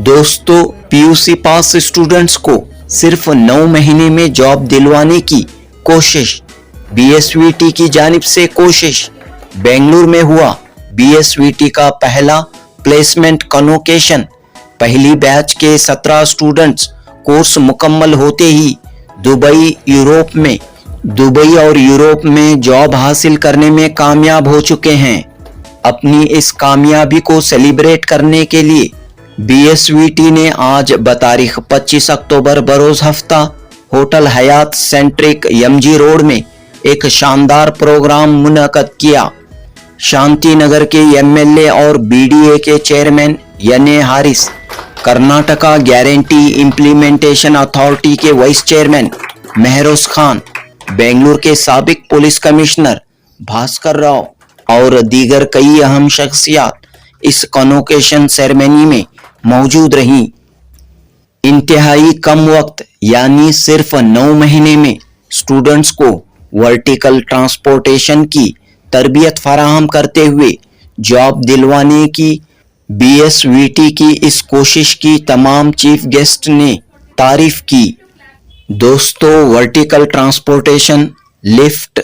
दोस्तों, पीयूसी पास स्टूडेंट्स को सिर्फ 9 महीने में जॉब दिलवाने की कोशिश, बीएसवीटी की जानिब से कोशिश। बेंगलुरु में हुआ बीएसवीटी का पहला प्लेसमेंट कन्वोकेशन। पहली बैच के 17 स्टूडेंट्स कोर्स मुकम्मल होते ही दुबई और यूरोप में जॉब हासिल करने में कामयाब हो चुके हैं। अपनी इस कामयाबी को सेलिब्रेट करने के लिए बीएसवीटी ने आज बतारीख 25 अक्टूबर बरोज हफ्ता hotel Hyatt centric MG road में एक शानदार प्रोग्राम मुनक्कद किया। शांति नगर के एमएलए और बीडीए के chairman N A. Haris, Karnataka guarantee implementation authority के वाइस चेयरमैन मेहरोज खान, बेंगलुरु के साबिक पुलिस कमिश्नर भास्कर राव और दीगर कई अहम शख्सियत इस कन्वोकेशन सेरेमनी में मौजूद रहीं। इंतहाई कम वक्त यानी सिर्फ 9 महीने में स्टूडेंट्स को वर्टिकल ट्रांसपोर्टेशन की तरबियत फराहम करते हुए जॉब दिलवाने की बीएसवीटी की इस कोशिश की तमाम चीफ गेस्ट ने तारीफ की। दोस्तों, वर्टिकल ट्रांसपोर्टेशन लिफ्ट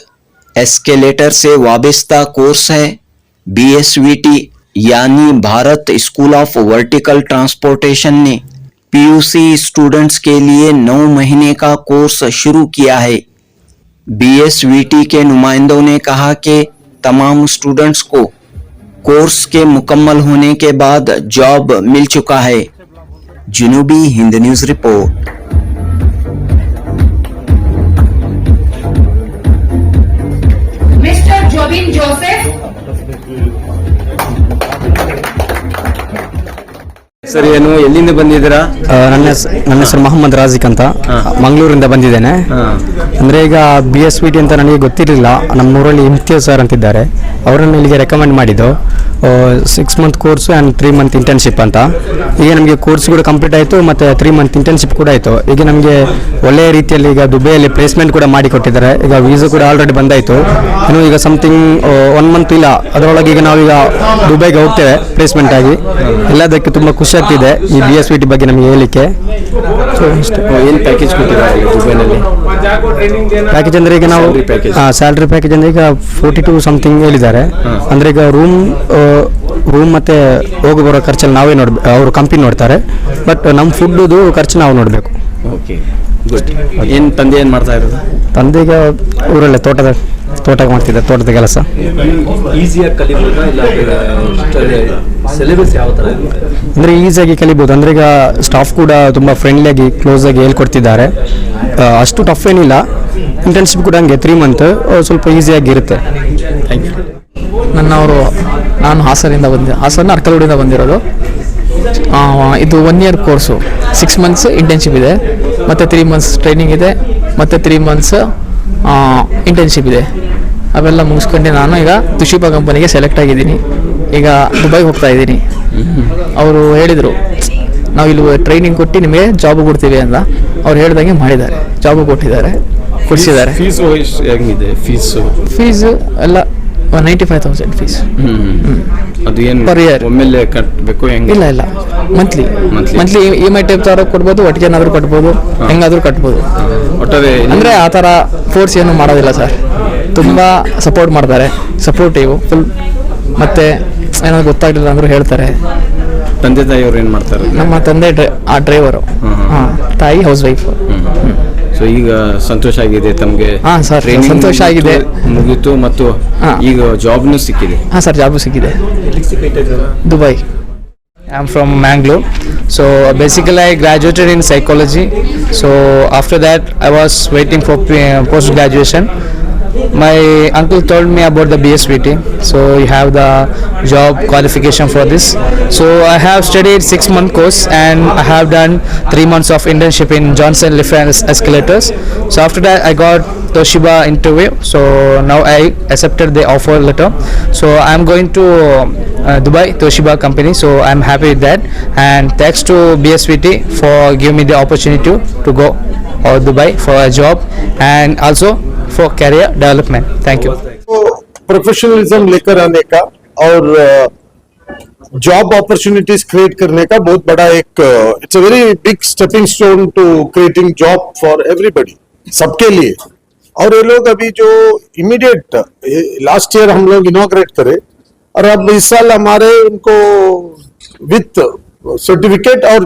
एस्केलेटर से वाबस्ता कोर्स है। बीएसवीटी यानी Bharat school of vertical transportation ने पीयूसी स्टूडेंट्स के लिए 9 महीने का कोर्स शुरू किया है। बीएसवीटी के नुमाइंदों ने कहा कि तमाम स्टूडेंट्स को कोर्स के मुकम्मल होने के बाद जॉब मिल चुका है। Junubi Hind news report. Mister Jobin Joseph. Sir, ಏನು ಎಲ್ಲಿಂದ ಬಂದಿದ್ದೀರಾ? ನನ್ನ ಹೆಸರು ಮೊಹಮ್ಮದ್ ರಾಜಿಕ್ ಅಂತ, ಮಂಗಳೂರಿಂದ ಬಂದಿದ್ದೇನೆ. ಅಂದರೆ ಈಗ BSVT ಅಂತ ನನಗೆ ಗೊತ್ತಿರಲಿಲ್ಲ. ನಮ್ಮೂರಲ್ಲಿ ಇಮ್ತಿಯಾಜ್ ಸರ್ ಅಂತಿದ್ದಾರೆ, ಅವರನ್ನು ಇಲ್ಲಿಗೆ ರೆಕಮೆಂಡ್ ಮಾಡಿದ್ದು. 6 month course and 3 month internship ಅಂತ. ಈಗ ನಮಗೆ ಕೋರ್ಸ್ ಕೂಡ ಕಂಪ್ಲೀಟ್ ಆಯಿತು ಮತ್ತು 3 ಮಂತ್ ಇಂಟರ್ನ್ಶಿಪ್ ಕೂಡ ಆಯಿತು. ಈಗ ನಮಗೆ ಒಳ್ಳೆಯ ರೀತಿಯಲ್ಲಿ ಈಗ ದುಬೈಯಲ್ಲಿ ಪ್ಲೇಸ್ಮೆಂಟ್ ಕೂಡ ಮಾಡಿ ಕೊಟ್ಟಿದ್ದಾರೆ. ಈಗ ವೀಸಾ ಕೂಡ ಆಲ್ರೆಡಿ ಬಂದಾಯಿತು. ಇನ್ನು ಈಗ ಸಮಥಿಂಗ್ 1 ಮಂತ್ ಇಲ್ಲ, ಅದರೊಳಗೆ ಈಗ ನಾವೀಗ ದುಬೈಗೆ ಹೋಗ್ತೇವೆ ಪ್ಲೇಸ್ಮೆಂಟ್ ಆಗಿ. ಎಲ್ಲದಕ್ಕೆ ತುಂಬ ಖುಷಿ ಆಗ್ತಿದೆ ಈ BSVT ಬಗ್ಗೆ ನಮಗೆ ಹೇಳಲಿಕ್ಕೆ. ಸೊ ಏನು ಪ್ಯಾಕೇಜ್ ಕೊಟ್ಟಿದ್ದಾರೆ ದುಬೈನಲ್ಲಿ? ಪ್ಯಾಕೇಜ್ ಅಂದರೆ ಈಗ ನಾವು ಸ್ಯಾಲ್ರಿ ಪ್ಯಾಕೇಜ್ ಅಂದರೆ ಈಗ 42 ಸಮಥಿಂಗ್ ಹೇಳಿದ್ದಾರೆ. ಅಂದರೆ ಈಗ ರೂಮ್ ಮತ್ತು ಹೋಗಿ ಬರೋ ಖರ್ಚಲ್ಲಿ ನಾವೇ ನೋಡ್ಬೇಕು, ಅವರು ಕಂಪನಿ ನೋಡ್ತಾರೆ. ಬಟ್ ನಮ್ಮ ಫುಡ್ದು ಖರ್ಚು ನಾವು ನೋಡಬೇಕು. Okay, good. ಏನು ತಂದೆ ಏನು ಮಾಡ್ತಾ ಇರೋದು? ತಂದೆಗೆ ಊರಲ್ಲೇ ತೋಟ ಮಾಡ್ತಿದ್ದೆ, ತೋಟದ ಕೆಲಸ. ಈಸಿಯಾಗಿ ಕಲಿಬೋದಾ ಇಲ್ಲ ಸಿಲೆಬಸ್ ಯಾವ ಥರ? ಅಂದರೆ ಈಸಿಯಾಗಿ ಕಲಿಬೋದು. ಅಂದರೆ ಈಗ ಸ್ಟಾಫ್ ಕೂಡ ತುಂಬ ಫ್ರೆಂಡ್ಲಿಯಾಗಿ ಕ್ಲೋಸಾಗಿ ಹೇಳ್ಕೊಡ್ತಿದ್ದಾರೆ. ಅಷ್ಟು ಟಫ್ ಏನಿಲ್ಲ. ಇಂಟರ್ನ್ಶಿಪ್ ಕೂಡ ಹಂಗೆ 3 ಮಂತ್ ಸ್ವಲ್ಪ ಈಸಿಯಾಗಿರುತ್ತೆ. Thank you. ನಾನು ಹಾಸನ ಅರ್ಕಲೂಡಿಂದ ಬಂದಿರೋದು. ಇದು 1 ಇಯರ್ ಕೋರ್ಸು, 6 ಮಂತ್ಸ್ ಇಂಟರ್ನ್ಶಿಪ್ ಇದೆ, ಮತ್ತು 3 ಮಂತ್ಸ್ ಟ್ರೈನಿಂಗ್ ಇದೆ, ಮತ್ತು 3 ಮಂತ್ಸ್ ಇಂಟರ್ನ್ಶಿಪ್ ಇದೆ. ಅವೆಲ್ಲ ಮುಗಿಸ್ಕೊಂಡು ನಾನು ಈಗ ತುಷಿಬಾ ಕಂಪನಿಗೆ ಸೆಲೆಕ್ಟ್ ಆಗಿದ್ದೀನಿ. ಈಗ ದುಬೈಗೆ ಹೋಗ್ತಾ ಇದ್ದೀನಿ. ಅವರು ಹೇಳಿದರು, ನಾವು ಇಲ್ಲಿ ಟ್ರೈನಿಂಗ್ ಕೊಟ್ಟು ನಿಮಗೆ ಜಾಬ್ ಕೊಡ್ತೀವಿ ಅಂತ. ಅವ್ರು ಹೇಳ್ದಂಗೆ ಮಾಡಿದ್ದಾರೆ, ಜಾಬು ಕೊಡಿಸಿದ್ದಾರೆ. ಹೇಗಿದೆ ಫೀಸು ಎಲ್ಲ 95,000 ಫೀಸ್. ಅದು ಏನು ಪರ್ ಇಯರ್ ಒಮ್ಮೆಲೆ ಕಟ್ಟಬೇಕು? ಇಲ್ಲ, ಮಂತ್ಲಿ EMI ಟೈಪ್ ಥರ ಕೊಡ್ಬೋದು, ಒಟ್ಟಿಗೆ ಏನಾದರೂ ಕಟ್ಬೋದು, ಹೆಂಗಾದರೂ ಕಟ್ಬೋದು. ಒಟ್ಟಾರೆ ಅಂದರೆ ಆ ಥರ ಫೋರ್ಸ್ ಏನು ಮಾಡೋದಿಲ್ಲ ಸರ್. ತುಂಬ ಸಪೋರ್ಟ್ ಮಾಡ್ತಾರೆ, ಸಪೋರ್ಟಿವ್ ಫುಲ್. ಮತ್ತು ಏನಾದ್ರು ಗೊತ್ತಾಗಲಿಲ್ಲ ಅಂದರೂ ಹೇಳ್ತಾರೆ. ತಂದೆ ತಾಯಿಯವರು ಏನು ಮಾಡ್ತಾರೆ? ನಮ್ಮ ತಂದೆ ಡ್ರೈವರು, ತಾಯಿ ಹೌಸ್ ವೈಫ್. ಸೊ ಈಗ ಸಂತೋಷ ಆಗಿದೆ ತಮಗೆ? ಹಾಂ ಸರ್, ಸಂತೋಷ ಆಗಿದೆ, ಮುಗೀತು. ಮತ್ತು ಈಗ ಜಾಬ್ನು ಸಿಕ್ಕಿದೆ? ಹಾಂ ಸರ್, ಜಾಬು ಸಿಕ್ಕಿದೆ. Dubai. I am from Mangalore. So basically I graduated in psychology. So after that I was waiting for post graduation. My uncle told me about the BSVT. So you have the job qualification for this. So I have studied 6 month course and I have done 3 months of internship in Johnson Lift and Escalators. So after that I got Toshiba interview. So now I accepted the offer letter. So I am going to Dubai Toshiba company. So I am happy with that. And thanks to BSVT for giving me the opportunity to go Dubai for a job and also for career development. Thank you. Professionalism लेकर आने का और job opportunities create करने का बहुत बड़ा एक it's a very big stepping stone to creating job for everybody, सबके लिए। और ये लोग अभी जो इमीडिएट लास्ट ईयर हम लोग इनॉग्रेट करे और अब इस साल हमारे उनको विथ सर्टिफिकेट और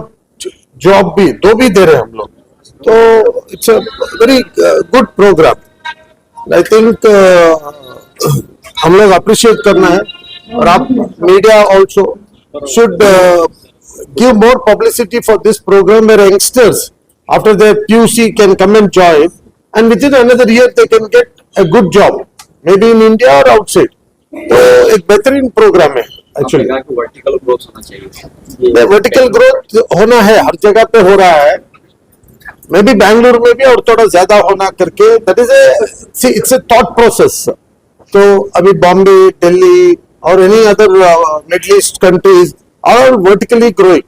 जॉब भी दो भी दे रहे हैं हम लोग, तो it's a very good programme. I think हम लोग अप्रिशिएट करना है और आप media also should give more publicity for this programme where youngsters after their PUC can come and join and within another year they can get a good job maybe in India or outside। तो एक बेहतरीन programme है actually. Vertical growth होना चाहिए। Vertical growth होना है, हर जगह पे हो रहा है, मे बी बैंगलोर में भी और थोड़ा ज्यादा होना करके that is it's a thought process. तो अभी बॉम्बे, दिल्ली और any other Middle East countries are vertically growing,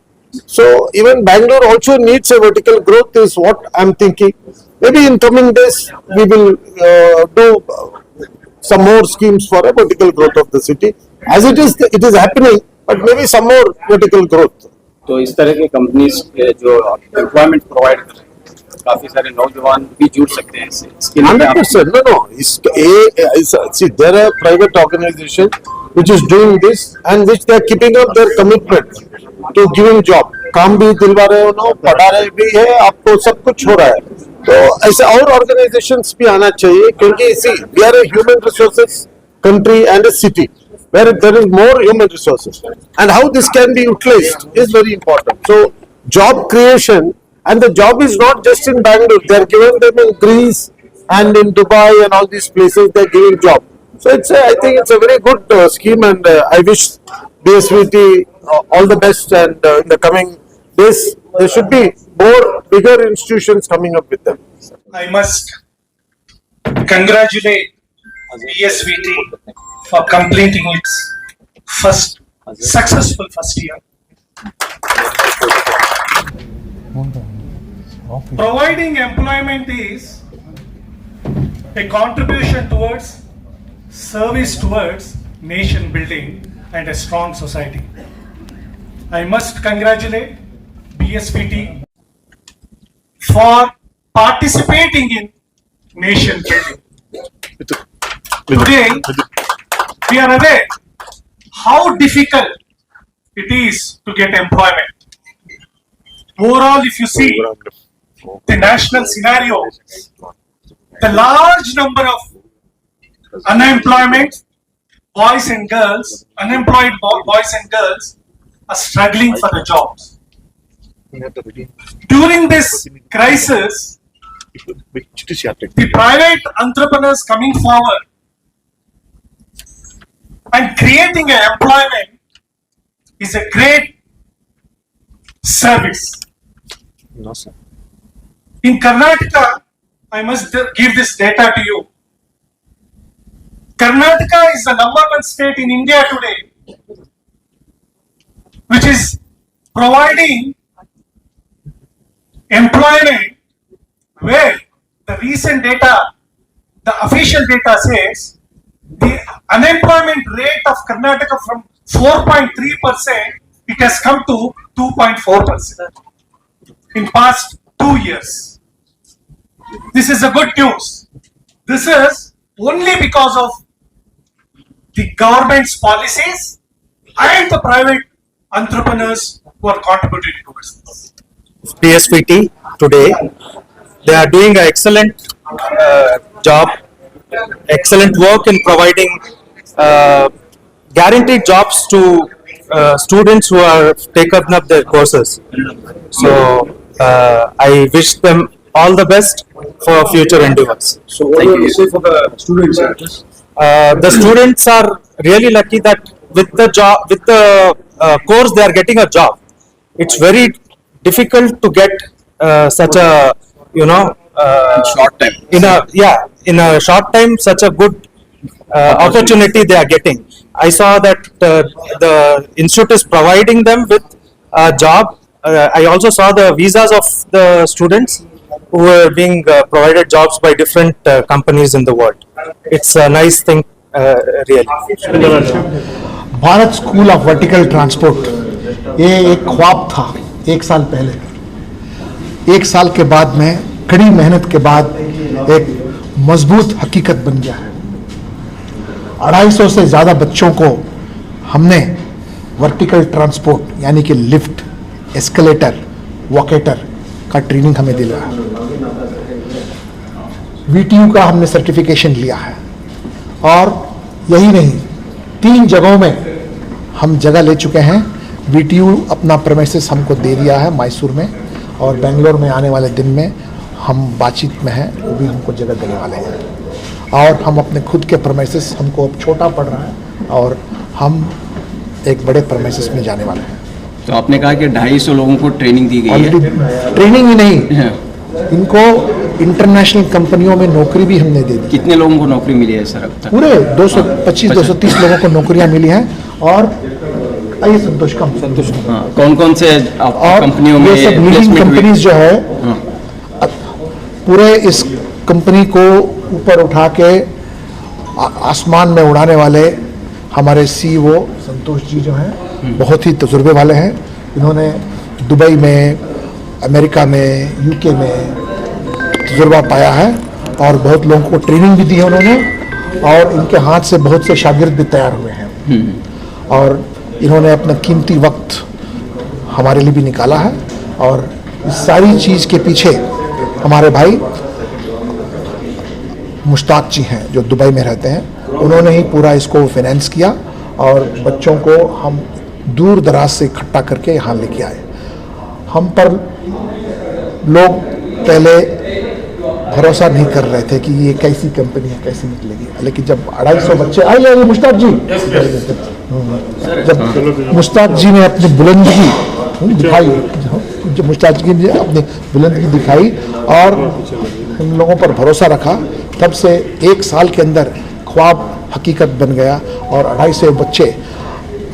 so even Bangalore also needs a vertical growth is what I'm thinking. Maybe in coming days we will do some more schemes for a vertical growth of the city. As it is happening, but maybe some more vertical growth. तो इस तरह के companies जो employment provide कर रहे हैं, काफी सारे नौजवान भी जुड़ सकते हैं इसके लिए। 100%. No. See, there are private organization which is doing this and which they are keeping up their commitment to giving job. काम भी दिलवा रहे हो ना, पढ़ा रहे भी है, आपको सब कुछ हो रहा है। तो ऐसे और ऑर्गेनाइजेशंस भी आना चाहिए, क्योंकि see we are a human resources country and a city where there is more human resources, and how this can be utilized is very important. So job creation, and the job is not just in Bangalore, they are giving them in Greece and in Dubai and all these places they are giving job. So I think it's a very good scheme, and I wish BSVT all the best, and in the coming days there should be more bigger institutions coming up with them. I must congratulate BSVT for completing its successful first year. Providing employment is a contribution towards service towards nation building and a strong society. I must congratulate BSVT for participating in nation building. Today, we are aware how difficult it is to get employment. Overall, if you see the national scenario, the large number of unemployed boys and girls are struggling for the jobs. During this crisis, the private entrepreneurs coming forward and creating an employment is a great service. No, sir. In Karnataka, I must give this data to you. Karnataka is the #1 state in India today, which is providing employment, where the recent data, the official data says the unemployment rate of Karnataka from 4.3%, it has come to 2.4% in past 2 years. This is a good news. This is only because of the government's policies and the private entrepreneurs who are contributing towards this. BSVT today, they are doing an excellent job, excellent work in providing guaranteed jobs to students who are taken up their courses. So I wish them all the best for future endeavors. So what do you say for the students? The students are really lucky that with the job, with the course, they are getting a job. It's very difficult to get such a short time. In a short time, such a good opportunity they are getting. I saw that the institute is providing them with a job. I also saw the visas of the students who are being provided jobs by different companies in the world. It's a nice thing, really. Bharat school of vertical transport ये एक ख्वाब था 1 साल पहले। 1 साल के बाद में कड़ी मेहनत के बाद एक मजबूत हकीकत बन गया है। 250 से ज़्यादा बच्चों को हमने वर्टिकल ट्रांसपोर्ट यानी कि लिफ्ट, एस्केलेटर, वॉकेटर का ट्रेनिंग हमें दिलाया। VTU का हमने सर्टिफिकेशन लिया है और यही नहीं 3 जगहों में हम जगह ले चुके हैं। VTU अपना प्रेमिसेस हमको दे दिया है मैसूर में, और बेंगलोर में आने वाले दिन में हम बातचीत में हैं, वो भी हमको जगह देने वाले हैं। और हम अपने खुद के प्रेमिसेस, हमको अब छोटा पड़ रहा है और हम एक बड़े प्रेमिसेस में जाने वाले हैं। तो आपने कहा कि 250 लोगों को ट्रेनिंग दी गई है। ऑलरेडी ट्रेनिंग ही नहीं, इनको इंटरनेशनल कंपनियों में नौकरी भी हमने दे दी। कितने लोगों को नौकरी मिली है सर अब तक? पूरे 225-230 लोगों को नौकरियां मिली हैं। और आइए संतोष कौन कौन से और कंपनियों में ये सब लीडिंग placement हुई? कंपनीज जो है पूरे इस कंपनी को ऊपर उठा के आसमान में उड़ाने वाले हमारे CEO संतोष जी जो हैं बहुत ही तजुर्बे वाले हैं। इन्होंने दुबई में, अमेरिका में, UK में तजुर्बा पाया है और बहुत लोगों को ट्रेनिंग भी दी है उन्होंने, और इनके हाथ से बहुत से शागिर्द भी तैयार हुए हैं। और इन्होंने अपना कीमती वक्त हमारे लिए भी निकाला है। और इस सारी चीज़ के पीछे हमारे भाई मुश्ताक जी हैं जो दुबई में रहते हैं, उन्होंने ही पूरा इसको फाइनेंस किया और बच्चों को हम दूर दराज से इकट्ठा करके यहाँ लेके आए। हम पर लोग पहले भरोसा नहीं कर रहे थे कि ये कैसी कंपनी है, कैसी निकलेगी, लेकिन जब 250 बच्चे आए मुश्ताक जी, जब मुश्ताक जी ने अपनी बुलंदगी दिखाई, जब मुश्ताक जी ने अपनी बुलंदगी दिखाई और हम लोगों पर भरोसा रखा, तब से 1 साल के अंदर ख्वाब हकीकत बन गया और 250 बच्चे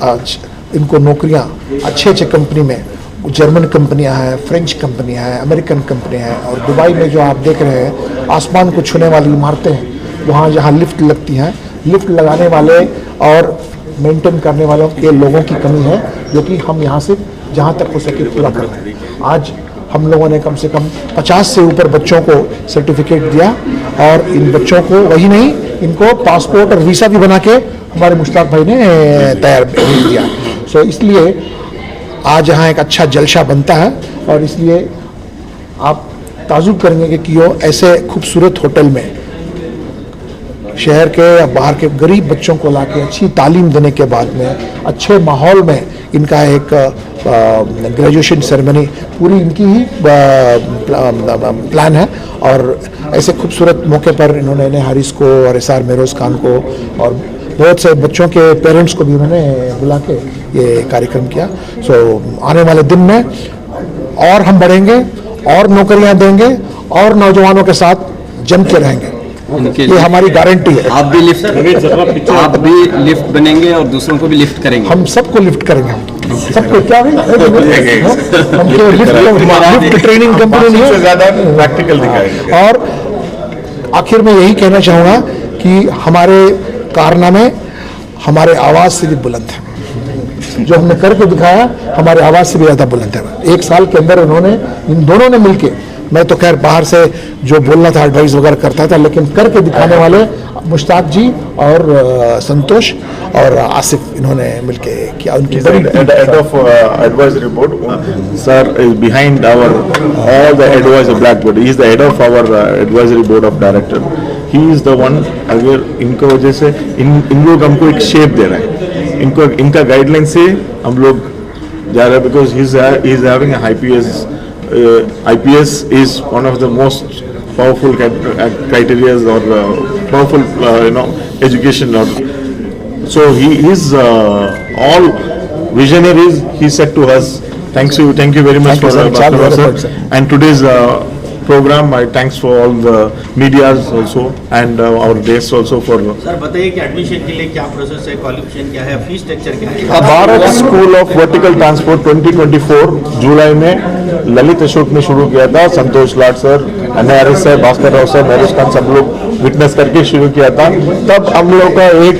आज इनको नौकरियां अच्छे कंपनी में, जर्मन कंपनियां हैं, फ्रेंच कंपनियां हैं, अमेरिकन कंपनियां हैं। और दुबई में जो आप देख रहे हैं आसमान को छूने वाली इमारतें हैं, वहाँ जहाँ लिफ्ट लगती हैं, लिफ्ट लगाने वाले और मेंटेन करने वालों के लोगों की कमी है, जो कि हम यहाँ से जहाँ तक हो सके पूरा कर रहे हैं। आज हम लोगों ने कम से कम 50 से ऊपर बच्चों को सर्टिफिकेट दिया और इन बच्चों को वही नहीं, इनको पासपोर्ट और वीज़ा भी बना के हमारे मुश्ताक भाई ने तैयार किया। सो इसलिए आज यहाँ एक अच्छा जलसा बनता है और इसलिए आप ताजुब करेंगे कि क्यों ऐसे खूबसूरत होटल में शहर के या बाहर के गरीब बच्चों को लाके अच्छी तालीम देने के बाद में अच्छे माहौल में इनका एक ग्रेजुएशन सेरेमनी पूरी इनकी ही प्लान है। और ऐसे खूबसूरत मौके पर इन्होंने ने हारिस को और SR मेरोज़ खान को और बहुत से बच्चों के पेरेंट्स को भी उन्होंने बुला के ये कार्यक्रम किया। सो आने वाले दिन में और हम बढ़ेंगे और नौकरियां देंगे और नौजवानों के साथ जम के रहेंगे, ये हमारी गारंटी है। आप भी लिफ्ट बनेंगे और दूसरों को भी लिफ्ट करेंगे। हम सबको लिफ्ट करेंगे, हम सबको क्या भी हम लिफ्ट ट्रेनिंग कंपनी नहीं है, ज्यादा प्रैक्टिकल दिखाएंगे। और आखिर में यही कहना चाहूँगा कि हमारे कारनामे हमारे आवाज़ से भी बुलंद है। जो हमने करके दिखाया हमारे आवाज़ से भी ज़्यादा बुलंद है। 1 साल के अंदर उन्होंने, इन दोनों ने मिलके, मैं तो खैर बाहर से जो बोलना था एडवाइस वगैरह करता था, लेकिन करके दिखाने वाले मुश्ताक जी और संतोष और आसिफ, इन्होंने मिलके किया। उनकी head of advisory board, sir is behind our all the advisory blackboard. He is the head of our advisory board of director. He is the one, अगर इनका वजह से इन लोग हमको एक शेप दे रहे हैं, इनको इनका गाइडलाइन से हम लोग जा रहे हैं, because he is having a IPS is one of the most powerful criteria or powerful education. Or so he is all visionaries. He said to us, thank you very much for sir. And today's program, my thanks for all the medias also and our guests also for. Sir बताइए कि admission के लिए क्या process है, qualification क्या है, fees structure क्या है? Bharat school of vertical transport 2024 जुलाई में ललित अशोक में शुरू किया था। Santosh Lad sir, NRS sir, Bhaskar Rao sir, Mehroz Khan सब लोग विटनेस करके शुरू किया था। तब हम लोग का एक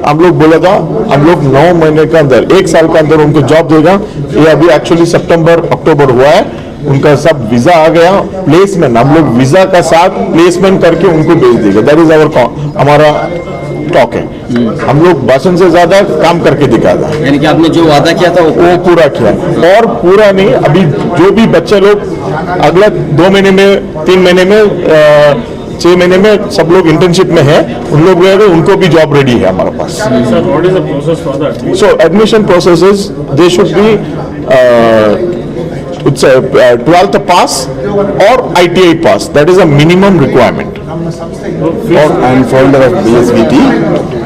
हम लोग बोला था हम लोग 9 महीने के अंदर 1 साल के अंदर उनको जॉब देगा। ये अभी एक्चुअली सितंबर अक्टूबर हुआ है, उनका सब वीजा आ गया। प्लेसमेंट हम लोग वीजा का साथ प्लेसमेंट करके उनको भेज देंगे। दैट इज आवर हमारा टॉक है। हम लोग भाषण से ज्यादा काम करके दिखाता है। यानी कि आपने जो वादा किया था वो पूरा किया, और पूरा नहीं, अभी जो भी बच्चे लोग अगला 2 महीने में 3 महीने में 6 महीने में सब लोग इंटर्नशिप में है, उन लोग उनको भी जॉब रेडी है हमारे पास। So admission process they should be 12th pass or ITI pass. That is a minimum requirement. I am founder of BSVT.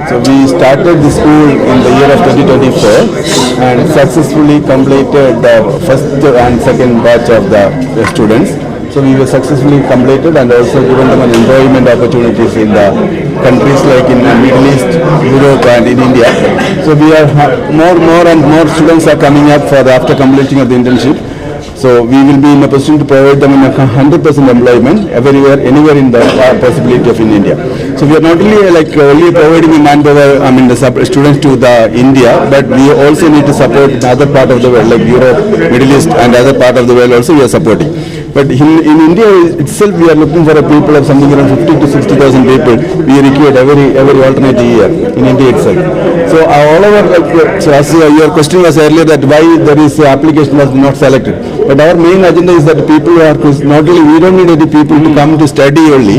So we started the school in the year of 2024 and successfully completed the first and second batch of the students. So we were successfully completed and also given them an employment opportunities in the countries like in the Middle East, Europe and in India. So we are more and more students are coming up for the after completing of the internship. So we will be in a position to provide them in a 100% employment everywhere, anywhere in the possibility of in India. So we are not only only providing the manpower, the students to the India, but we also need to support the other part of the world like Europe, Middle East and other part of the world also we are supporting. But in India itself we are looking for a people of something around 50 to 60,000 people we recruit every alternate year in India itself. So all over so as your question was earlier that why there is application was not selected. But our main agenda is that people are not only we don't need any people to come to study only.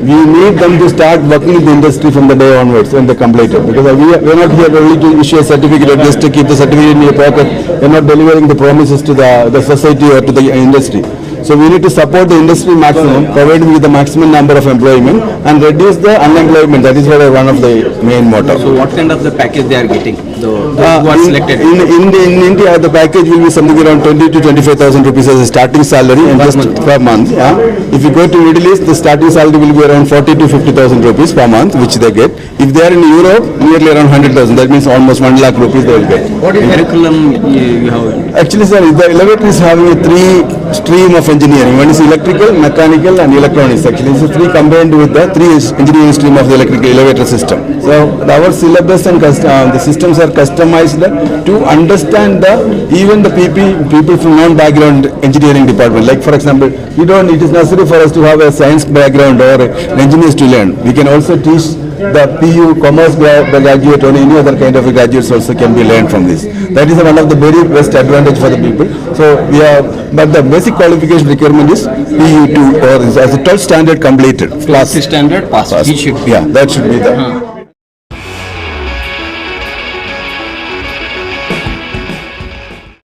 We need them to start working in the industry from the day onwards when they complete it. Because we are not here only to issue a certificate or just to keep the certificate in your pocket. We are not delivering the promises to the society or to the industry. So we need to support the industry maximum, provide with the maximum number of employment and reduce the unemployment. That is one of the main motto. So what kind of the package they are getting? Who are selected? In India, the package will be something around 20 to 25,000 rupees as a starting salary and just per month. Yeah. If you go to Middle East, the starting salary will be around 40 to 50,000 rupees per month, which they get. If they are in Europe, nearly around 100,000. That means almost 1 lakh rupees they will get. What is curriculum you have? Actually, sir, the elevator is having a 3 stream of engineering. One is electrical, mechanical and electronics. Actually, it's 3 combined with the 3 engineering stream of the electrical elevator system. So our syllabus and the systems are customized to understand even the people from non-background engineering department. Like for example, it is necessary for us to have a science background or engineers to learn. We can also teach the PU commerce graduate or any other kind of graduates also can be learned from this. That is one of the very best advantage for the people. So but the basic qualification requirement is PU2 or as a 12th standard completed. Class standard pass. Yeah, that should be the.